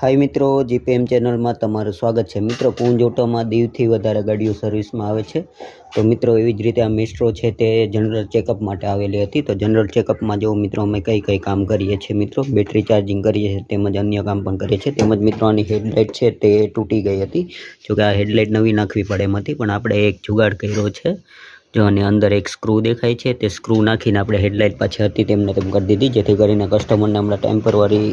હાય મિત્રો, જીપીએમ ચેનલમાં તમારું સ્વાગત છે। મિત્રો, પૂંજ ઓટોમાં દીવથી વધારે ગાડીઓ સર્વિસમાં આવે છે। તો મિત્રો, એવી જ રીતે આ મેસ્ટ્રો છે તે જનરલ ચેકઅપ માટે આવેલી હતી। તો જનરલ ચેકઅપમાં જો મિત્રો અમે કઈ કામ કરીએ છીએ મિત્રો, બેટરી ચાર્જિંગ કરીએ છીએ તેમજ અન્ય કામ પણ કરીએ છીએ। તેમજ મિત્રો આની હેડલાઇટ છે તે તૂટી ગઈ હતી, જોકે આ હેડલાઇટ નવી નાખવી પડે એમ હતી, પણ આપણે એક જુગાડ કર્યો છે। જો અને અંદર એક સ્ક્રૂ દેખાય છે, તે સ્ક્રૂ નાખીને આપણે હેડલાઇટ પાછી હતી તેમને તેમ કરી દીધી, જેથી કરીને કસ્ટમરને હમણાં ટેમ્પરરી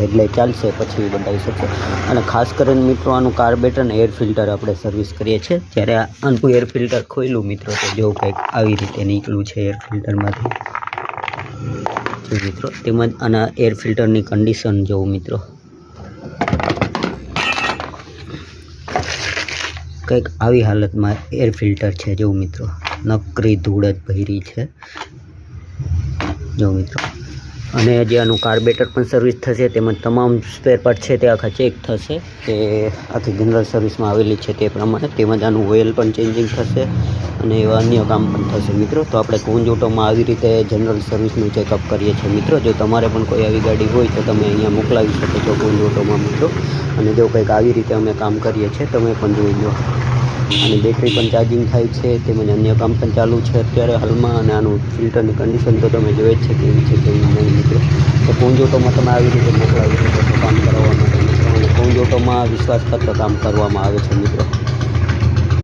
હેડલાઇટ ચાલશે પછી બતાવી શકશે। અને ખાસ કરીને મિત્રો આનું કાર્બેટર અને એર ફિલ્ટર આપણે સર્વિસ કરીએ છીએ। જ્યારે આનું એર ફિલ્ટર ખોલ્યું મિત્રો તો જો કંઈક આવી રીતે નીકળ્યું છે એર ફિલ્ટરમાંથી જો મિત્રો, તેમજ આના એર ફિલ્ટરની કન્ડિશન જોવું મિત્રો, કંઈક આવી હાલતમાં એર ફિલ્ટર છે જો મિત્રો, નકરી ધૂળ જ ભરી છે જો મિત્રો। અને જે આનું કાર્બેટર પણ સર્વિસ થશે, તેમજ તમામ સ્પેર પાર્ટ છે તે આખા ચેક થશે, તે આખી જનરલ સર્વિસમાં આવેલી છે તે પ્રમાણે। તેમજ આનું ઓઇલ પણ ચેન્જિંગ થશે અને એવા અન્ય કામ પણ થશે મિત્રો। તો આપણે પૂંજ ઓટોમાં આવી રીતે જનરલ સર્વિસનું ચેકઅપ કરીએ છીએ મિત્રો। જો તમારે પણ કોઈ આવી ગાડી હોય તો તમે અહીંયા મોકલાવી શકો છો પૂંજ ઓટોમાં મિત્રો। અને જો કંઈક આવી રીતે અમે કામ કરીએ છીએ, તમે પણ જોઈ લો। અને બેટરી પણ ચાર્જિંગ થાય છે, તેમજ અન્ય કામ પણ ચાલુ છે અત્યારે હાલમાં। અને આનું ફિલ્ટરની કન્ડિશન તો તમે જોઈ જ છે કેવી છે કેવી નહીં મિત્રો। તો પૂંજ ઓટોમાં તમે આવી રીતે મોકલાવી શકો છો કામ કરાવવા માટે મિત્રો। અને પૂંજ ઓટોમાં વિશ્વાસપાત્ર કામ કરવામાં આવે છે મિત્રો।